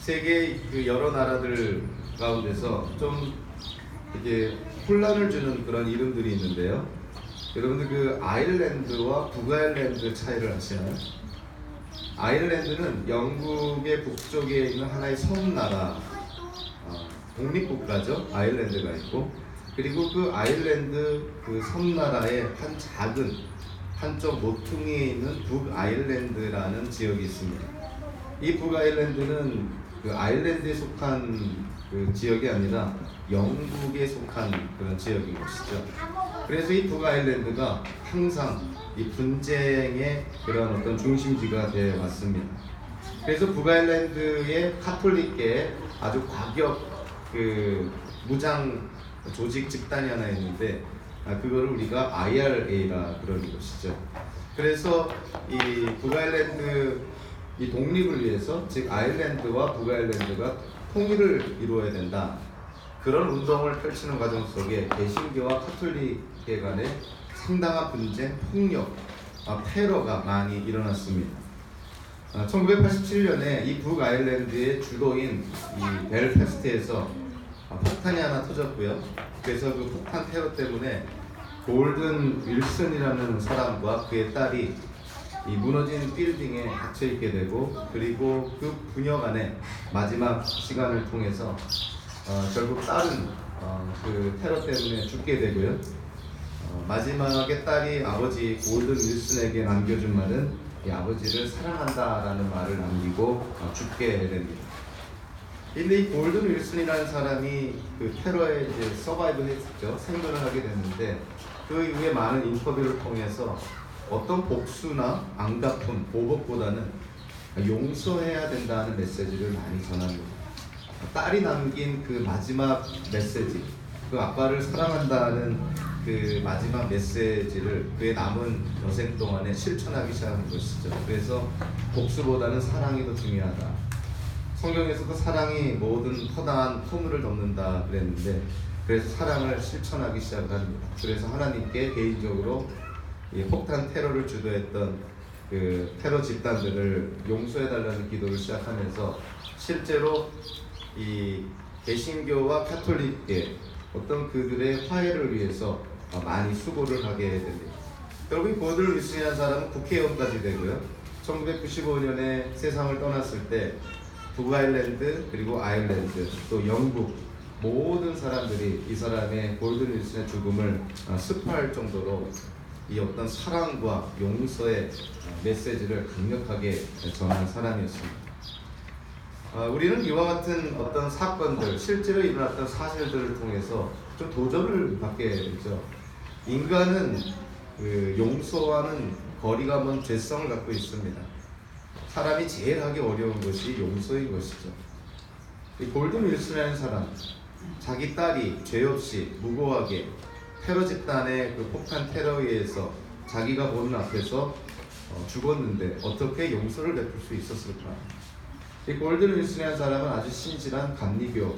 세계 그 여러 나라들 가운데서 좀 이게 혼란을 주는 그런 이름들이 있는데요. 여러분들 그 아일랜드와 북아일랜드 차이를 아시나요? 아일랜드는 영국의 북쪽에 있는 하나의 섬나라, 독립국가죠. 아일랜드가 있고, 그리고 그 아일랜드 그 섬나라의 한 작은 한쪽 모퉁이에 있는 북아일랜드라는 지역이 있습니다. 이 북아일랜드는 그 아일랜드에 속한 그 지역이 아니라 영국에 속한 그런 지역인 것이죠. 그래서 이 북아일랜드가 항상 이 분쟁의 그런 어떤 중심지가 되어 왔습니다. 그래서 북아일랜드의 카톨릭계에 아주 과격 그 무장 조직 집단이 하나 있는데 그거를 우리가 IRA라 그러는 것이죠. 그래서 이 북아일랜드 이 독립을 위해서, 즉 아일랜드와 북아일랜드가 통일을 이루어야 된다, 그런 운동을 펼치는 과정 속에 개신교와 카톨릭계 간에 상당한 분쟁, 폭력, 테러가 많이 일어났습니다. 1987년에 이 북아일랜드의 주도인 이 벨패스트에서 폭탄이 하나 터졌고요. 그래서 그 폭탄 테러 때문에 골든 윌슨이라는 사람과 그의 딸이 이 무너진 빌딩에 갇혀 있게 되고, 그리고 그 부녀 간의 마지막 시간을 통해서 결국 딸은 그 테러 때문에 죽게 되고요. 마지막에 딸이 아버지 골든 윌슨에게 남겨준 말은 이 아버지를 사랑한다라는 말을 남기고 죽게 됩니다. 근데 이 골든 윌슨이라는 사람이 그 테러에 이제 서바이브를 했죠. 생존을 하게 됐는데, 그 이후에 많은 인터뷰를 통해서 어떤 복수나 안갚음, 보복보다는 용서해야 된다는 메시지를 많이 전합니다. 딸이 남긴 그 마지막 메시지, 그 아빠를 사랑한다는 그 마지막 메시지를 그의 남은 여생 동안에 실천하기 시작한 것이죠. 그래서 복수보다는 사랑이 더 중요하다. 성경에서도 사랑이 모든 허다한 허물을 덮는다 그랬는데, 그래서 사랑을 실천하기 시작합니다. 그래서 하나님께 개인적으로 이 폭탄 테러를 주도했던 그 테러 집단들을 용서해달라는 기도를 시작하면서 실제로 이 개신교와 카톨릭계 어떤 그들의 화해를 위해서 많이 수고를 하게 됩니다. 결국 이 골든 윌슨이라는 사람은 국회의원까지 되고요. 1995년에 세상을 떠났을 때 북아일랜드 그리고 아일랜드 또 영국 모든 사람들이 이 사람의 골든 윌슨의 죽음을 습파할 정도로 이 어떤 사랑과 용서의 메시지를 강력하게 전한 사람이었습니다. 우리는 이와 같은 어떤 사건들, 실제로 일어났던 사실들을 통해서 좀 도전을 받게 되죠. 인간은 그 용서와는 거리가 먼 죄성을 갖고 있습니다. 사람이 제일 하기 어려운 것이 용서인 것이죠. 이 골든 윌슨이라는 사람, 자기 딸이 죄 없이 무고하게 테러 집단의 그 폭탄 테러에 의해서 자기가 보는 앞에서 죽었는데 어떻게 용서를 베풀 수 있었을까? 이 골든 윌슨이라는 사람은 아주 신실한 감리교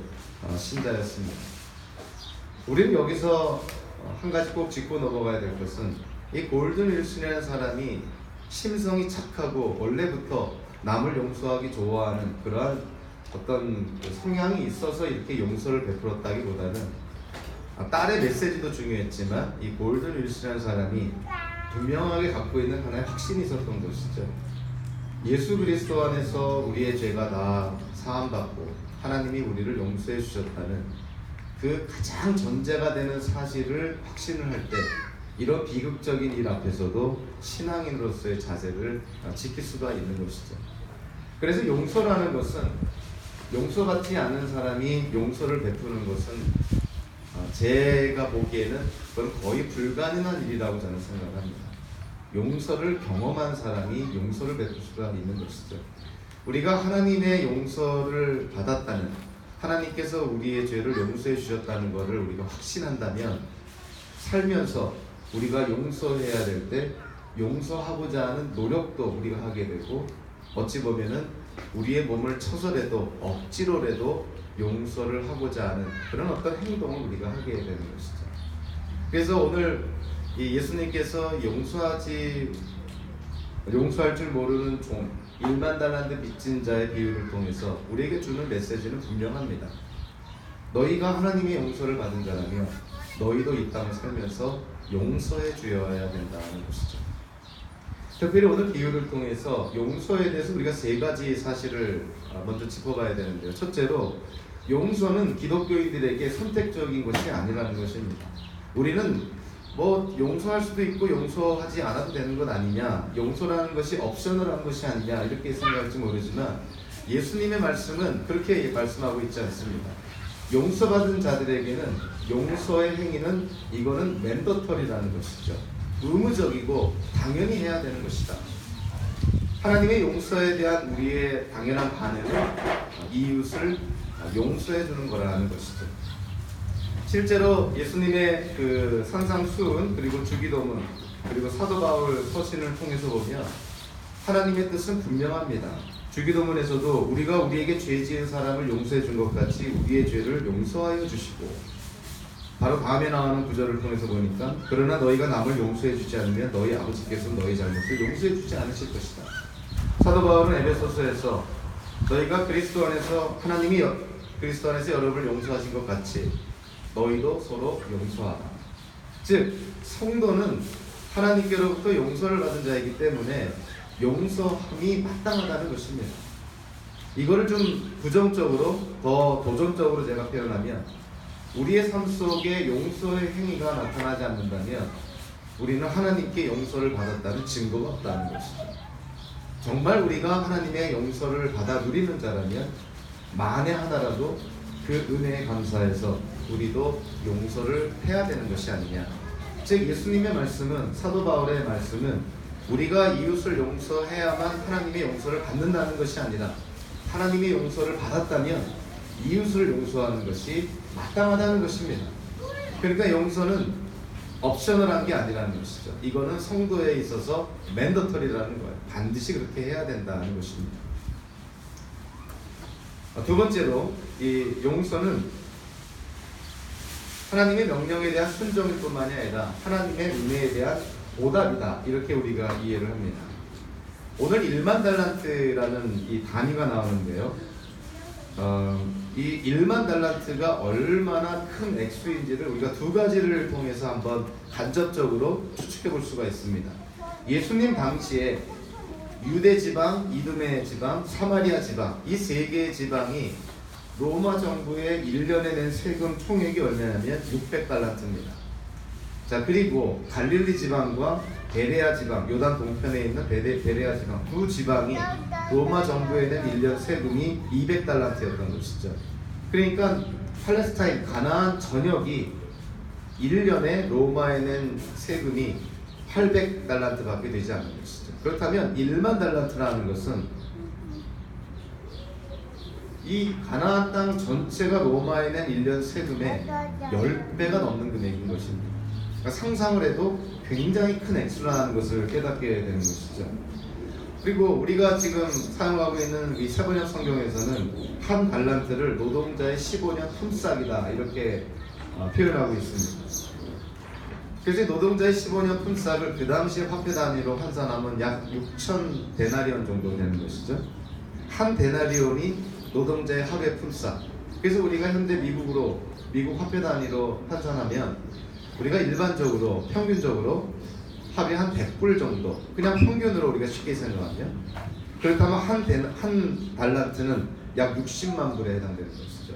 신자였습니다. 우리는 여기서 한 가지 꼭 짚고 넘어가야 될 것은, 이 골든 윌슨이라는 사람이 심성이 착하고 원래부터 남을 용서하기 좋아하는 그러한 어떤 성향이 있어서 이렇게 용서를 베풀었다기보다는, 딸의 메시지도 중요했지만 이 골든 윌슨이라는 사람이 분명하게 갖고 있는 하나의 확신이 있었던 것이죠. 예수 그리스도 안에서 우리의 죄가 다 사함받고 하나님이 우리를 용서해 주셨다는 그 가장 전제가 되는 사실을 확신을 할 때, 이런 비극적인 일 앞에서도 신앙인으로서의 자세를 지킬 수가 있는 것이죠. 그래서 용서라는 것은, 용서받지 않은 사람이 용서를 베푸는 것은 제가 보기에는 그건 거의 불가능한 일이라고 저는 생각합니다. 용서를 경험한 사람이 용서를 베풀 수가 있는 것이죠. 우리가 하나님의 용서를 받았다는, 하나님께서 우리의 죄를 용서해 주셨다는 것을 우리가 확신한다면, 살면서 우리가 용서해야 될 때 용서하고자 하는 노력도 우리가 하게 되고, 어찌 보면은 우리의 몸을 쳐서라도 억지로라도 용서를 하고자 하는 그런 어떤 행동을 우리가 하게 되는 것이죠. 그래서 오늘 이 예수님께서 용서할 줄 모르는 종, 1만 달란트 빚진 자의 비유를 통해서 우리에게 주는 메시지는 분명합니다. 너희가 하나님의 용서를 받은 자라며 너희도 이 땅을 살면서 용서해 주어야 된다는 것이죠. 특별히 오늘 비유를 통해서 용서에 대해서 우리가 세 가지 사실을 먼저 짚어봐야 되는데요. 첫째로 용서는 기독교인들에게 선택적인 것이 아니라는 것입니다. 우리는 뭐 용서할 수도 있고 용서하지 않아도 되는 것 아니냐, 용서라는 것이 옵셔널한 것이 아니냐 이렇게 생각할지 모르지만 예수님의 말씀은 그렇게 말씀하고 있지 않습니다. 용서받은 자들에게는 용서의 행위는 이거는 맨더터리라는 것이죠. 의무적이고 당연히 해야 되는 것이다. 하나님의 용서에 대한 우리의 당연한 반응은 이웃을 용서해 주는 거라는 것이죠. 실제로 예수님의 그 산상수훈 그리고 주기도문 그리고 사도 바울 서신을 통해서 보면 하나님의 뜻은 분명합니다. 주기도문에서도 우리가 우리에게 죄 지은 사람을 용서해 준 것 같이 우리의 죄를 용서하여 주시고, 바로 다음에 나오는 구절을 통해서 보니까 그러나 너희가 남을 용서해 주지 않으면 너희 아버지께서 너희 잘못을 용서해 주지 않으실 것이다. 사도 바울은 에베소서에서 너희가 그리스도 안에서 하나님이 그리스도 안에서 여러분을 용서하신 것 같이 너희도 서로 용서하라. 즉 성도는 하나님께로부터 용서를 받은 자이기 때문에 용서함이 마땅하다는 것입니다. 이거를 좀 부정적으로 더 도전적으로 제가 표현하면 우리의 삶 속에 용서의 행위가 나타나지 않는다면 우리는 하나님께 용서를 받았다는 증거가 없다는 것이죠. 정말 우리가 하나님의 용서를 받아 누리는 자라면 만에 하나라도 그 은혜에 감사해서 우리도 용서를 해야 되는 것이 아니냐. 즉 예수님의 말씀은, 사도 바울의 말씀은 우리가 이웃을 용서해야만 하나님의 용서를 받는다는 것이 아니라 하나님의 용서를 받았다면 이웃을 용서하는 것이 마땅하다는 것입니다. 그러니까 용서는 옵셔널한 게 아니라는 것이죠. 이거는 성도에 있어서 맨더터리라는 거예요. 반드시 그렇게 해야 된다는 것입니다. 두 번째로 이 용서는 하나님의 명령에 대한 순종일 뿐만이 아니라 하나님의 은혜에 대한 보답이다. 이렇게 우리가 이해를 합니다. 오늘 1만 달란트라는 이 단위가 나오는데요. 이 1만 달란트가 얼마나 큰 액수인지를 우리가 두 가지를 통해서 한번 간접적으로 추측해 볼 수가 있습니다. 예수님 당시에 유대 지방, 이두메 지방, 사마리아 지방, 이 세 개의 지방이 로마 정부의 1년에 낸 세금 총액이 얼마냐면 600달란트입니다. 자, 그리고 갈릴리 지방과 베레아 지방, 요단 동편에 있는 베레아 지방 두 지방이 로마 정부에 낸 1년 세금이 200달란트였던 것이죠. 그러니까 팔레스타인, 가나안 전역이 1년에 로마에 낸 세금이 800달란트밖에 되지 않는 것이죠. 그렇다면 1만 달란트라는 것은 이 가나안 땅 전체가 로마에 낸 1년 세금의 10배가 넘는 금액인 것입니다. 그러니까 상상을 해도 굉장히 큰 액수라는 것을 깨닫게 되는 것이죠. 그리고 우리가 지금 사용하고 있는 이 세번역 성경에서는 한 달란트를 노동자의 15년 품삯이다 이렇게 표현하고 있습니다. 그래서 노동자의 15년 품삯을 그 당시에 화폐 단위로 환산하면 약 6천 데나리온 정도 되는 것이죠. 한 데나리온이 노동자의 하루의 품삯. 그래서 우리가 현대 미국 화폐 단위로 환산하면 우리가 일반적으로 평균적으로 하루에 한 100불 정도, 그냥 평균으로 우리가 쉽게 생각하면, 그렇다면 한 달란트는 약 60만 불에 해당되는 것이죠.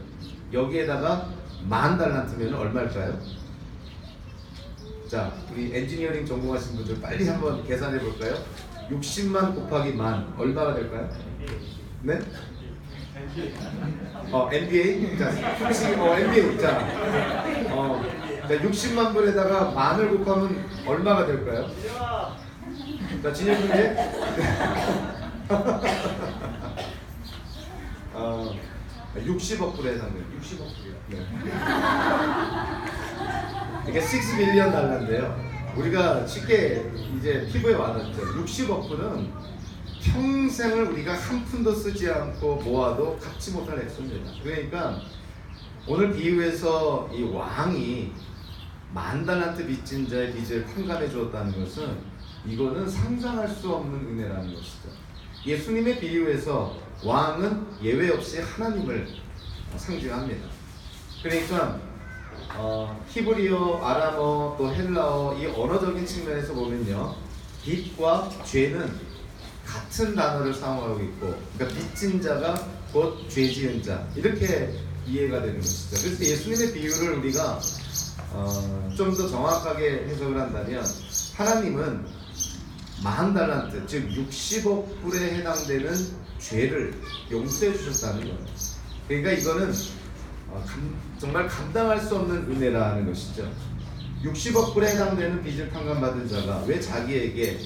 여기에다가 10,000달란트면 얼마일까요? 자, 우리 엔지니어링 전공하신 분들 빨리 한번 계산해 볼까요? 60만 곱하기 10,000 얼마가 될까요? 네? NBA? 자, 솔직히 NBA 있잖아. 자, 60만 불에다가 10,000을 곱하면 얼마가 될까요? 자, 진혁 문제? 60억 불에 해당돼요. 60억 불이요. 네. 이게 6 밀리언 달러인데요. 우리가 쉽게 이제 피부에 와닿죠. 60억 불은 평생을 우리가 한 푼도 쓰지 않고 모아도 갚지 못할 액수입니다. 그러니까 오늘 비유에서 이 왕이 10,000달란트 빚진 자의 빚을 탕감해 주었다는 것은 이거는 상상할 수 없는 은혜라는 것이죠. 예수님의 비유에서 왕은 예외 없이 하나님을 상징합니다. 그러니까 히브리어, 아람어, 또 헬라어 이 언어적인 측면에서 보면요, 빚과 죄는 같은 단어를 사용하고 있고, 그러니까 빚진 자가 곧 죄 지은 자, 이렇게 이해가 되는 것이죠. 그래서 예수님의 비유를 우리가 좀 더 정확하게 해석을 한다면, 하나님은 10,000달란트, 즉 60억 불에 해당되는 죄를 용서해 주셨다는 거예요. 그러니까 이거는 정말 감당할 수 없는 은혜라는 것이죠. 60억 불에 해당되는 빚을 탕감받은 자가 왜 자기에게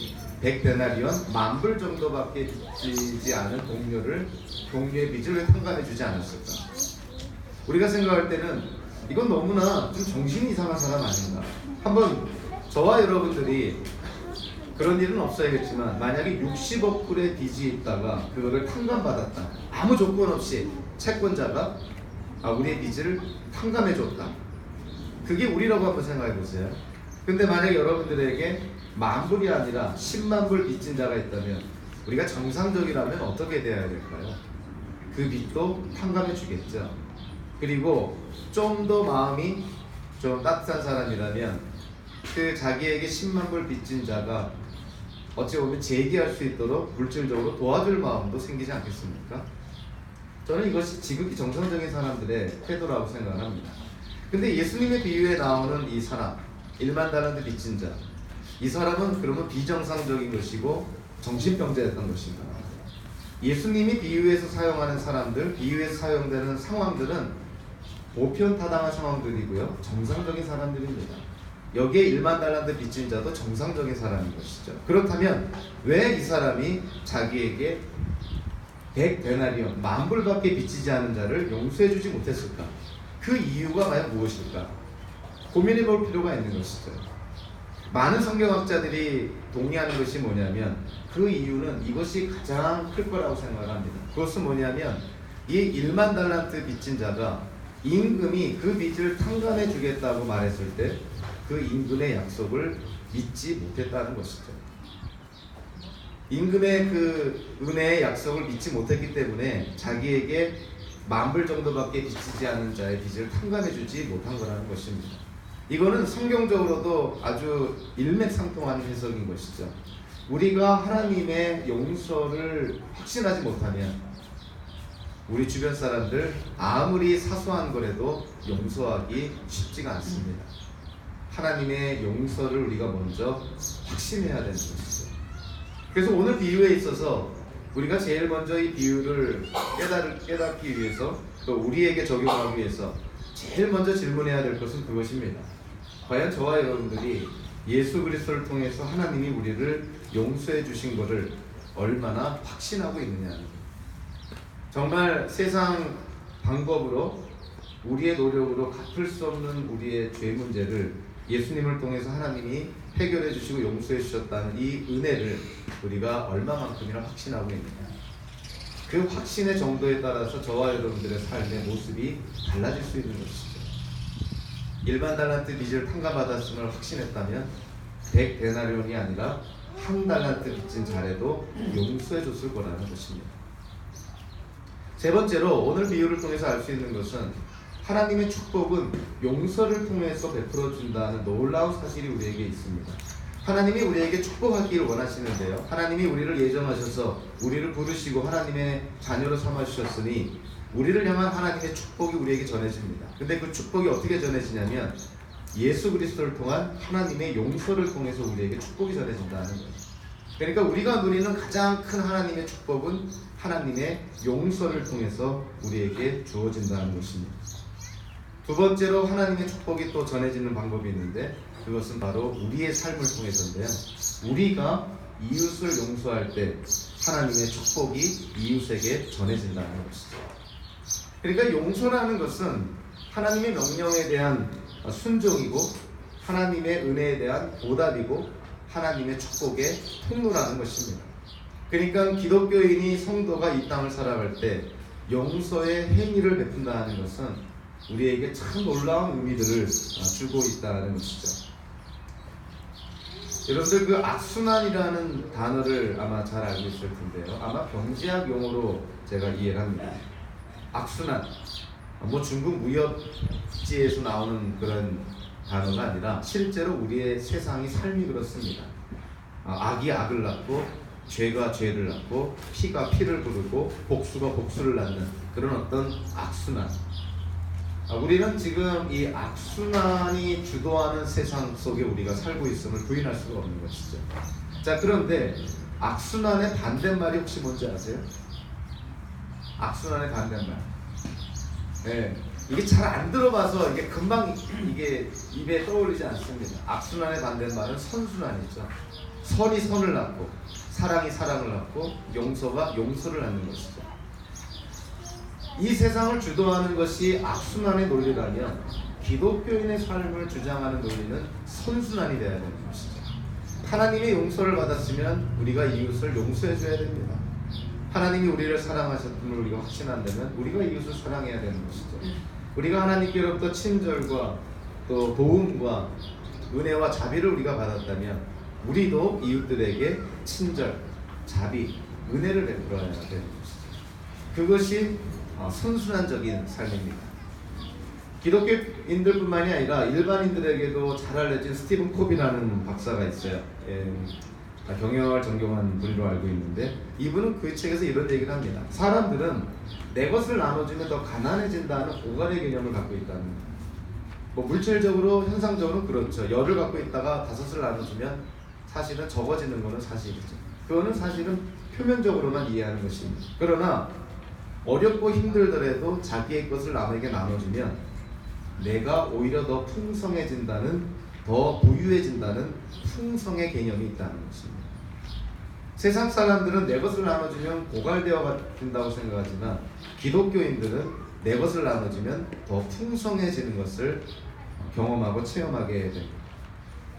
100데나리온 10,000불 정도밖에 빚지지 않은 동료의 빚을 왜 탕감해 주지 않았을까? 우리가 생각할 때는 이건 너무나 좀 정신이 이상한 사람 아닌가? 한번 저와 여러분들이, 그런 일은 없어야겠지만, 만약에 60억 불의 빚이 있다가 그거를 탕감받았다, 아무 조건 없이 채권자가 우리의 빚을 탕감해 줬다, 그게 우리라고 한번 생각해 보세요. 근데 만약에 여러분들에게 10,000불이 아니라 10만 불 빚진 자가 있다면, 우리가 정상적이라면 어떻게 대해야 될까요? 그 빚도 탕감해 주겠죠. 그리고 좀 더 마음이 좀 따뜻한 사람이라면, 그 자기에게 10만 불 빚진 자가 어찌 보면 재기할 수 있도록 물질적으로 도와줄 마음도 생기지 않겠습니까? 저는 이것이 지극히 정상적인 사람들의 태도라고 생각합니다. 근데 예수님의 비유에 나오는 이 사람, 10,000달란트 빚진 자, 이 사람은 그러면 비정상적인 것이고 정신병자였던 것인가? 예수님이 비유에서 사용하는 사람들, 비유에서 사용되는 상황들은 보편타당한 상황들이고요, 정상적인 사람들입니다. 여기에 10,000달란트 빚진 자도 정상적인 사람인 것이죠. 그렇다면 왜 이 사람이 자기에게 100데나리온 10,000불밖에 빚지지 않은 자를 용서해 주지 못했을까? 그 이유가 과연 무엇일까? 고민해 볼 필요가 있는 것이죠. 많은 성경학자들이 동의하는 것이 뭐냐면, 그 이유는 이것이 가장 클 거라고 생각을 합니다. 그것은 뭐냐면, 이 10,000달란트 빚진 자가 임금이 그 빚을 탕감해 주겠다고 말했을 때 그 임금의 약속을 믿지 못했다는 것이죠. 임금의 그 은혜의 약속을 믿지 못했기 때문에 자기에게 10,000불 정도밖에 빚지지 않은 자의 빚을 탕감해 주지 못한 거라는 것입니다. 이거는 성경적으로도 아주 일맥상통하는 해석인 것이죠. 우리가 하나님의 용서를 확신하지 못하면 우리 주변 사람들 아무리 사소한 거라도 용서하기 쉽지가 않습니다. 하나님의 용서를 우리가 먼저 확신해야 되는 것이죠. 그래서 오늘 비유에 있어서 우리가 제일 먼저 이 비유를 깨닫기 위해서, 또 우리에게 적용하기 위해서 제일 먼저 질문해야 될 것은 그것입니다. 과연 저와 여러분들이 예수 그리스도를 통해서 하나님이 우리를 용서해 주신 것을 얼마나 확신하고 있느냐는 거예요. 정말 세상 방법으로, 우리의 노력으로 갚을 수 없는 우리의 죄 문제를 예수님을 통해서 하나님이 해결해 주시고 용서해 주셨다는 이 은혜를 우리가 얼마만큼이나 확신하고 있느냐, 그 확신의 정도에 따라서 저와 여러분들의 삶의 모습이 달라질 수 있는 것이죠. 10,000달란트 빚을 탕감받았음을 확신했다면 100데나리온이 아니라 1달란트 빚진 자라도 용서해 줬을 거라는 것입니다. 세 번째로 오늘 비유를 통해서 알 수 있는 것은, 하나님의 축복은 용서를 통해서 베풀어준다는 놀라운 사실이 우리에게 있습니다. 하나님이 우리에게 축복하기를 원하시는데요, 하나님이 우리를 예정하셔서 우리를 부르시고 하나님의 자녀로 삼아주셨으니 우리를 향한 하나님의 축복이 우리에게 전해집니다. 근데 그 축복이 어떻게 전해지냐면, 예수 그리스도를 통한 하나님의 용서를 통해서 우리에게 축복이 전해진다는 거예요. 그러니까 우리가 누리는 가장 큰 하나님의 축복은 하나님의 용서를 통해서 우리에게 주어진다는 것입니다. 두 번째로 하나님의 축복이 또 전해지는 방법이 있는데, 그것은 바로 우리의 삶을 통해서인데요, 우리가 이웃을 용서할 때 하나님의 축복이 이웃에게 전해진다는 것이죠. 그러니까 용서라는 것은 하나님의 명령에 대한 순종이고, 하나님의 은혜에 대한 보답이고, 하나님의 축복의 통로라는 것입니다. 그러니까 기독교인이, 성도가 이 땅을 살아갈 때 용서의 행위를 베푼다는 것은 우리에게 참 놀라운 의미들을 주고 있다는 것이죠. 여러분들 그 악순환이라는 단어를 아마 잘 알고 있을 텐데요. 아마 경제학 용어로 제가 이해를 합니다. 악순환. 뭐 중국 무협지에서 나오는 그런 단어가 아니라 실제로 우리의 세상이 삶이 그렇습니다. 악이 악을 낳고 죄가 죄를 낳고 피가 피를 부르고 복수가 복수를 낳는 그런 어떤 악순환. 우리는 지금 이 악순환이 주도하는 세상 속에 우리가 살고 있음을 부인할 수가 없는 것이죠. 자, 그런데 악순환의 반대말이 혹시 뭔지 아세요? 악순환의 반대말. 네, 이게 잘 안 들어봐서 이게 금방 이게 입에 떠오르지 않습니다. 악순환의 반대말은 선순환이죠. 선이 선을 낳고 사랑이 사랑을 낳고 용서가 용서를 낳는 것이죠. 이 세상을 주도하는 것이 악순환의 논리라면 기독교인의 삶을 주장하는 논리는 선순환이 되어야 되는 것이죠. 하나님의 용서를 받았으면 우리가 이웃을 용서해줘야 됩니다. 하나님이 우리를 사랑하셨음을 우리가 확신한다면 우리가 이웃을 사랑해야 되는 것이죠. 우리가 하나님께로부터 친절과 또 도움과 은혜와 자비를 우리가 받았다면 우리도 이웃들에게 친절, 자비, 은혜를 베풀어야 되는 것이죠. 그것이 선순환적인 삶입니다. 기독교인들뿐만이 아니라 일반인들에게도 잘 알려진 스티븐 콥이라는 박사가 있어요. 경영학을 전공한 분으로 알고 있는데 이분은 그 책에서 이런 얘기를 합니다. 사람들은 내 것을 나눠주면 더 가난해진다는 오가리 개념을 갖고 있다는 거예요. 뭐 물질적으로 현상적으로 그렇죠. 열을 갖고 있다가 다섯을 나눠주면 사실은 적어지는 것은 사실이죠. 그거는 사실은 표면적으로만 이해하는 것입니다. 그러나 어렵고 힘들더라도 자기의 것을 남에게 나눠주면 내가 오히려 더 풍성해진다는, 더 부유해진다는 풍성의 개념이 있다는 것입니다. 세상 사람들은 내 것을 나눠주면 고갈되어 간다고 생각하지만 기독교인들은 내 것을 나눠주면 더 풍성해지는 것을 경험하고 체험하게 됩니다.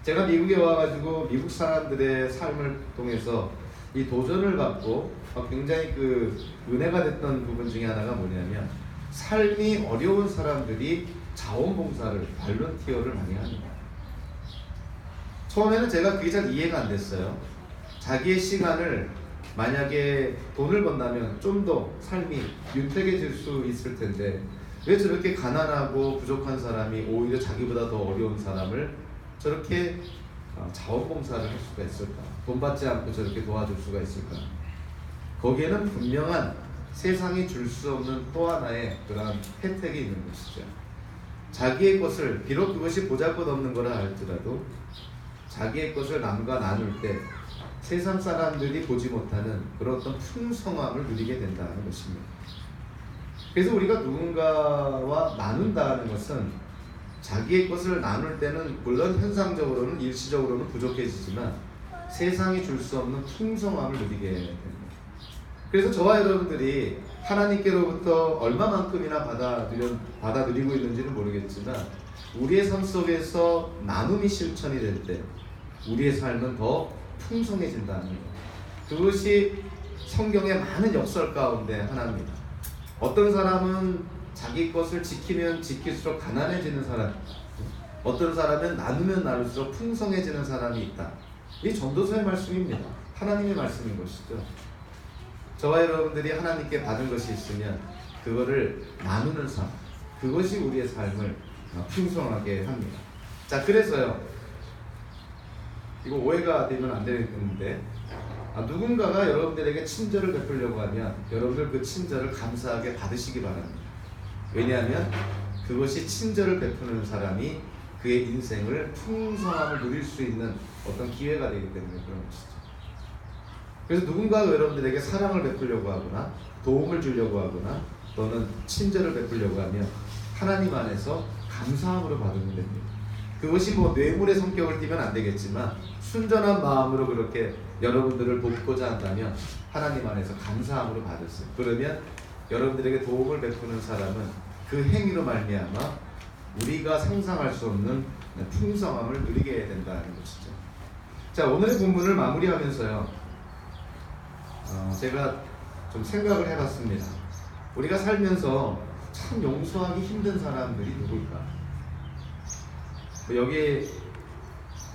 제가 미국에 와가지고 미국 사람들의 삶을 통해서 이 도전을 받고 굉장히 그 은혜가 됐던 부분 중에 하나가 뭐냐면 삶이 어려운 사람들이 자원봉사를, 발런티어를 많이 합니다. 처음에는 제가 그게 잘 이해가 안 됐어요. 자기의 시간을 만약에 돈을 번다면 좀 더 삶이 윤택해질 수 있을 텐데 왜 저렇게 가난하고 부족한 사람이 오히려 자기보다 더 어려운 사람을 저렇게 자원봉사를 할 수가 있을까? 돈 받지 않고 저렇게 도와줄 수가 있을까? 거기에는 분명한 세상이 줄 수 없는 또 하나의 그런 혜택이 있는 것이죠. 자기의 것을, 비록 그것이 보잘것없는 거라 할지라도 자기의 것을 남과 나눌 때 세상 사람들이 보지 못하는 그런 어떤 풍성함을 누리게 된다는 것입니다. 그래서 우리가 누군가와 나눈다는 것은 자기의 것을 나눌 때는 물론 현상적으로는 일시적으로는 부족해지지만 세상이 줄 수 없는 풍성함을 누리게 됩니다. 그래서 저와 여러분들이 하나님께로부터 얼마만큼이나 받아들이고 있는지는 모르겠지만 우리의 삶 속에서 나눔이 실천이 될 때 우리의 삶은 더 풍성해진다는 것. 그것이 성경의 많은 역설 가운데 하나입니다. 어떤 사람은 자기 것을 지키면 지킬수록 가난해지는 사람, 어떤 사람은 나누면 나눌수록 풍성해지는 사람이 있다. 이 전도서의 말씀입니다. 하나님의 말씀인 것이죠. 저와 여러분들이 하나님께 받은 것이 있으면 그거를 나누는 삶, 그것이 우리의 삶을 풍성하게 합니다. 자, 그래서요, 이거 오해가 되면 안 되는데 누군가가 여러분들에게 친절을 베풀려고 하면 여러분들 그 친절을 감사하게 받으시기 바랍니다. 왜냐하면 그것이 친절을 베푸는 사람이 그의 인생을 풍성함을 누릴 수 있는 어떤 기회가 되기 때문에 그런 것이죠. 그래서 누군가가 여러분들에게 사랑을 베풀려고 하거나 도움을 주려고 하거나 또는 친절을 베풀려고 하면 하나님 안에서 감사함으로 받으면 됩니다. 그것이 뭐 뇌물의 성격을 띠면 안 되겠지만 순전한 마음으로 그렇게 여러분들을 돕고자 한다면 하나님 안에서 감사함으로 받으세요. 그러면 여러분들에게 도움을 베푸는 사람은 그 행위로 말미암아 우리가 상상할 수 없는 풍성함을 누리게 된다는 것이죠. 자, 오늘의 본문을 마무리하면서요, 제가 좀 생각을 해봤습니다. 우리가 살면서 참 용서하기 힘든 사람들이 누굴까? 여기에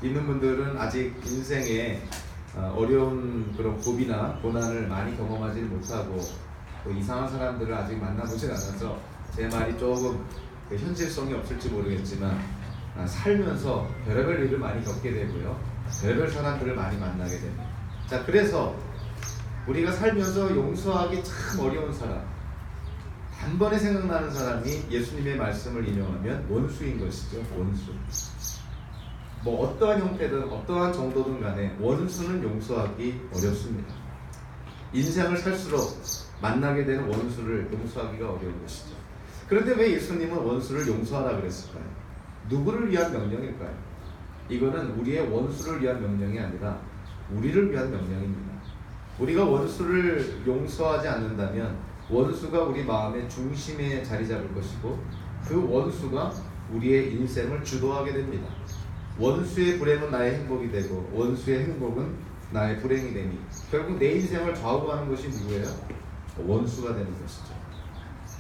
있는 분들은 아직 인생에 어려운 그런 고비나 고난을 많이 경험하지 못하고 또 이상한 사람들을 아직 만나보지 않아서 제 말이 조금 현실성이 없을지 모르겠지만 살면서 별의별 일을 많이 겪게 되고요, 별의별 사람들을 많이 만나게 됩니다. 자, 그래서 우리가 살면서 용서하기 참 어려운 사람, 단번에 생각나는 사람이 예수님의 말씀을 인용하면 원수인 것이죠. 원수. 뭐 어떠한 형태든 어떠한 정도든 간에 원수는 용서하기 어렵습니다. 인생을 살수록 만나게 되는 원수를 용서하기가 어려운 것이죠. 그런데 왜 예수님은 원수를 용서하라 그랬을까요? 누구를 위한 명령일까요? 이거는 우리의 원수를 위한 명령이 아니라 우리를 위한 명령입니다. 우리가 원수를 용서하지 않는다면 원수가 우리 마음의 중심에 자리 잡을 것이고 그 원수가 우리의 인생을 주도하게 됩니다. 원수의 불행은 나의 행복이 되고 원수의 행복은 나의 불행이 되니 결국 내 인생을 좌우하는 것이 누구예요? 원수가 되는 것이죠.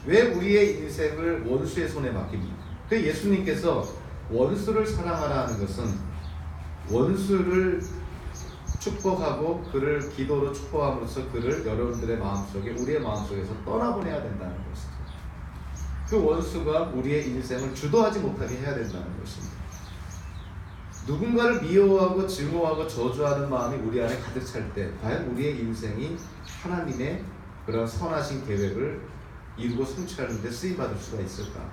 왜 우리의 인생을 원수의 손에 맡깁니까? 그 예수님께서 원수를 사랑하라 하는 것은 원수를 축복하고 그를 기도로 축복함으로써 그를 여러분들의 마음속에, 우리의 마음속에서 떠나보내야 된다는 것이죠. 그 원수가 우리의 인생을 주도하지 못하게 해야 된다는 것입니다. 누군가를 미워하고 증오하고 저주하는 마음이 우리 안에 가득 찰 때 과연 우리의 인생이 하나님의 그런 선하신 계획을 이루고 성취하는 데 쓰임받을 수가 있을까?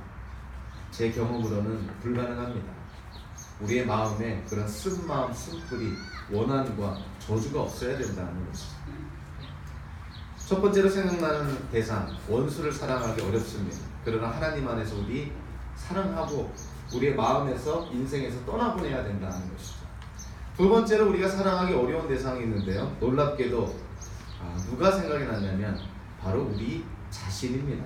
제 경험으로는 불가능합니다. 우리의 마음에 그런 쓴마음, 쓴뿌리, 원한과 저주가 없어야 된다는 것이죠. 첫 번째로 생각나는 대상, 원수를 사랑하기 어렵습니다. 그러나 하나님 안에서 우리 사랑하고 우리의 마음에서 인생에서 떠나보내야 된다는 것이죠. 두 번째로 우리가 사랑하기 어려운 대상이 있는데요, 놀랍게도 누가 생각이 났냐면 바로 우리 자신입니다.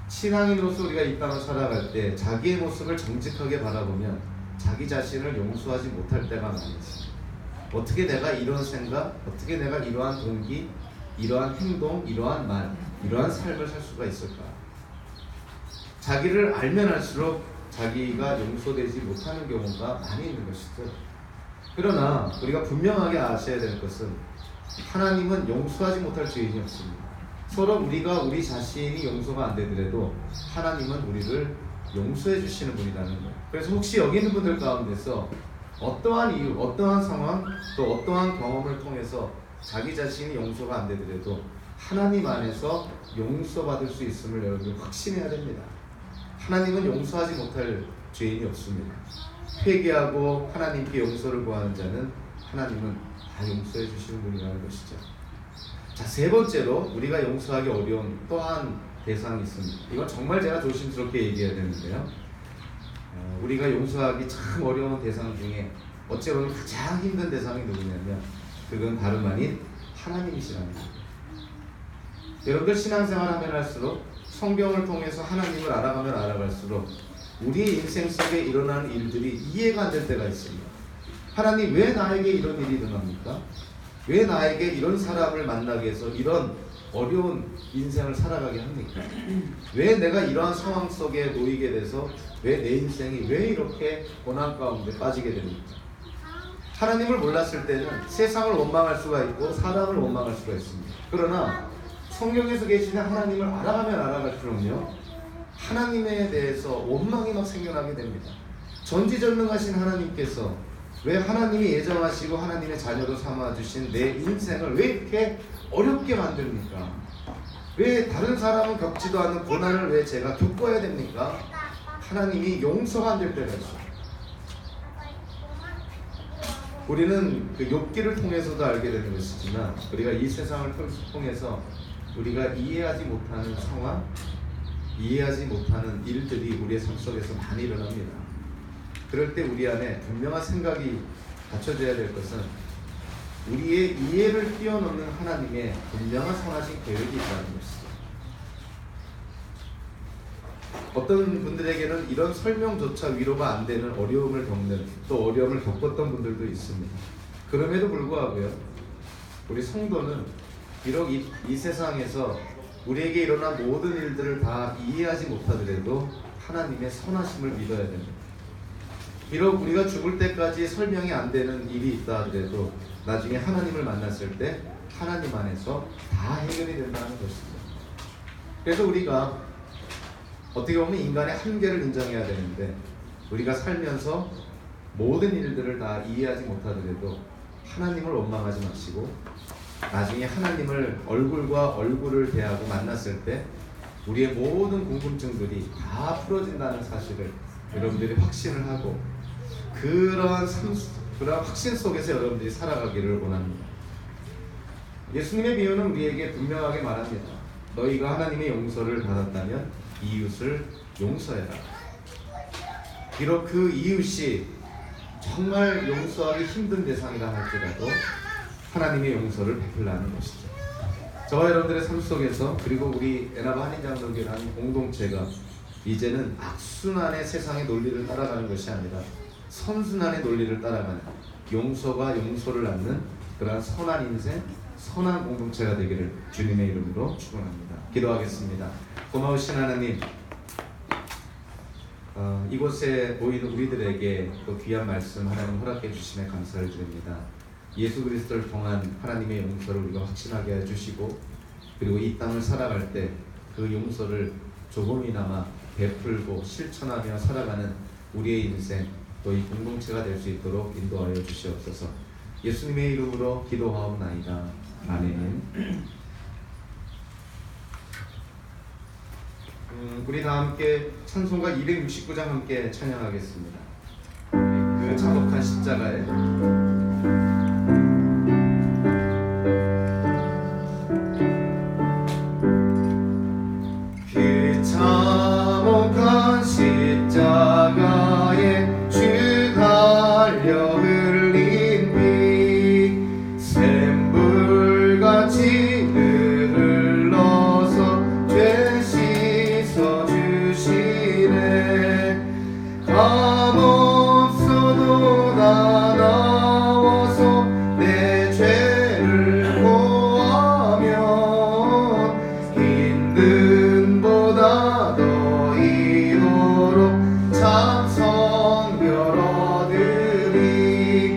신앙인으로서 우리가 이 땅을 살아갈 때 자기의 모습을 정직하게 바라보면 자기 자신을 용서하지 못할 때가 많이 있습니다. 어떻게 내가 이런 생각, 어떻게 내가 이러한 동기, 이러한 행동, 이러한 말, 이러한 삶을 살 수가 있을까? 자기를 알면 알수록 자기가 용서되지 못하는 경우가 많이 있는 것이죠. 그러나 우리가 분명하게 아셔야 될 것은 하나님은 용서하지 못할 죄인이 없습니다. 서로 우리가 우리 자신이 용서가 안 되더라도 하나님은 우리를 용서해 주시는 분이라는 거예요. 그래서 혹시 여기 있는 분들 가운데서 어떠한 이유, 어떠한 상황, 또 어떠한 경험을 통해서 자기 자신이 용서가 안 되더라도 하나님 안에서 용서받을 수 있음을 여러분 확신해야 됩니다. 하나님은 용서하지 못할 죄인이 없습니다. 회개하고 하나님께 용서를 구하는 자는 하나님은 다 용서해 주시는 분이라는 것이죠. 자, 세 번째로 우리가 용서하기 어려운 또한 대상이 있습니다. 이건 정말 제가 조심스럽게 얘기해야 되는데요, 우리가 용서하기 참 어려운 대상 중에 어찌 보면 가장 힘든 대상이 누구냐면 그건 다름 아닌 하나님이시랍니다. 여러분들 신앙생활 하면 할수록 성경을 통해서 하나님을 알아가면 알아갈수록 우리의 인생 속에 일어나는 일들이 이해가 안 될 때가 있습니다. 하나님, 왜 나에게 이런 일이 일어납니까? 왜 나에게 이런 사람을 만나게 해서 이런 어려운 인생을 살아가게 합니까? 왜 내가 이러한 상황 속에 놓이게 돼서 왜 내 인생이 왜 이렇게 고난 가운데 빠지게 됩니까? 하나님을 몰랐을 때는 세상을 원망할 수가 있고 사람을 원망할 수가 있습니다. 그러나 성경에서 계시는 하나님을 알아가면 알아갈수록요, 하나님에 대해서 원망이 막 생겨나게 됩니다. 전지전능하신 하나님께서 왜 하나님이 예정하시고 하나님의 자녀로 삼아주신 내 인생을 왜 이렇게 어렵게 만듭니까? 왜 다른 사람은 겪지도 않는 고난을 왜 제가 겪어야 됩니까? 하나님이 용서가 안 될 때가 있어요. 우리는 그 욥기를 통해서도 알게 되는 것이지만 우리가 이 세상을 통해서 우리가 이해하지 못하는 상황, 이해하지 못하는 일들이 우리의 삶 속에서 많이 일어납니다. 그럴 때 우리 안에 분명한 생각이 갖춰져야 될 것은 우리의 이해를 뛰어넘는 하나님의 분명한 선하신 계획이 있다는 것이죠. 어떤 분들에게는 이런 설명조차 위로가 안 되는 어려움을 겪는, 또 어려움을 겪었던 분들도 있습니다. 그럼에도 불구하고요, 우리 성도는 비록 이 세상에서 우리에게 일어난 모든 일들을 다 이해하지 못하더라도 하나님의 선하심을 믿어야 됩니다. 비록 우리가 죽을 때까지 설명이 안 되는 일이 있다 하더라도 나중에 하나님을 만났을 때 하나님 안에서 다 해결이 된다는 것입니다. 그래서 우리가 어떻게 보면 인간의 한계를 인정해야 되는데, 우리가 살면서 모든 일들을 다 이해하지 못하더라도 하나님을 원망하지 마시고 나중에 하나님을 얼굴과 얼굴을 대하고 만났을 때 우리의 모든 궁금증들이 다 풀어진다는 사실을 여러분들이 확신을 하고 그런 확신 속에서 여러분들이 살아가기를 원합니다. 예수님의 비유는 우리에게 분명하게 말합니다. 너희가 하나님의 용서를 받았다면 이웃을 용서해라. 비록 그 이웃이 정말 용서하기 힘든 대상이라 할지라도 하나님의 용서를 베풀라는 것이죠. 저와 여러분들의 삶 속에서, 그리고 우리 에나바 한인장로교라는 공동체가 이제는 악순환의 세상의 논리를 따라가는 것이 아니라 선순환의 논리를 따라가는, 용서가 용서를 낳는 그러한 선한 인생, 선한 공동체가 되기를 주님의 이름으로 축원합니다. 기도하겠습니다. 고마우신 하나님, 이곳에 모이는 우리들에게 또 귀한 말씀 하나님 허락해 주심에 감사를 드립니다. 예수 그리스도를 통한 하나님의 용서를 우리가 확신하게 해주시고, 그리고 이 땅을 살아갈 때 그 용서를 조금이나마 베풀고 실천하며 살아가는 우리의 인생, 또 이 공동체가 될 수 있도록 인도하여 주시옵소서. 예수님의 이름으로 기도하옵나이다. 아멘. 우리 다 함께 찬송가 269장 함께 찬양하겠습니다. 그 자복한 십자가에 그 자복한 십자가에 주 달려 흘린 피 샘불같이 흘러서 죄 씻어주시네. 값없어도 다 나와서 내 죄를 고하면 힘든 보다 더 이도록 참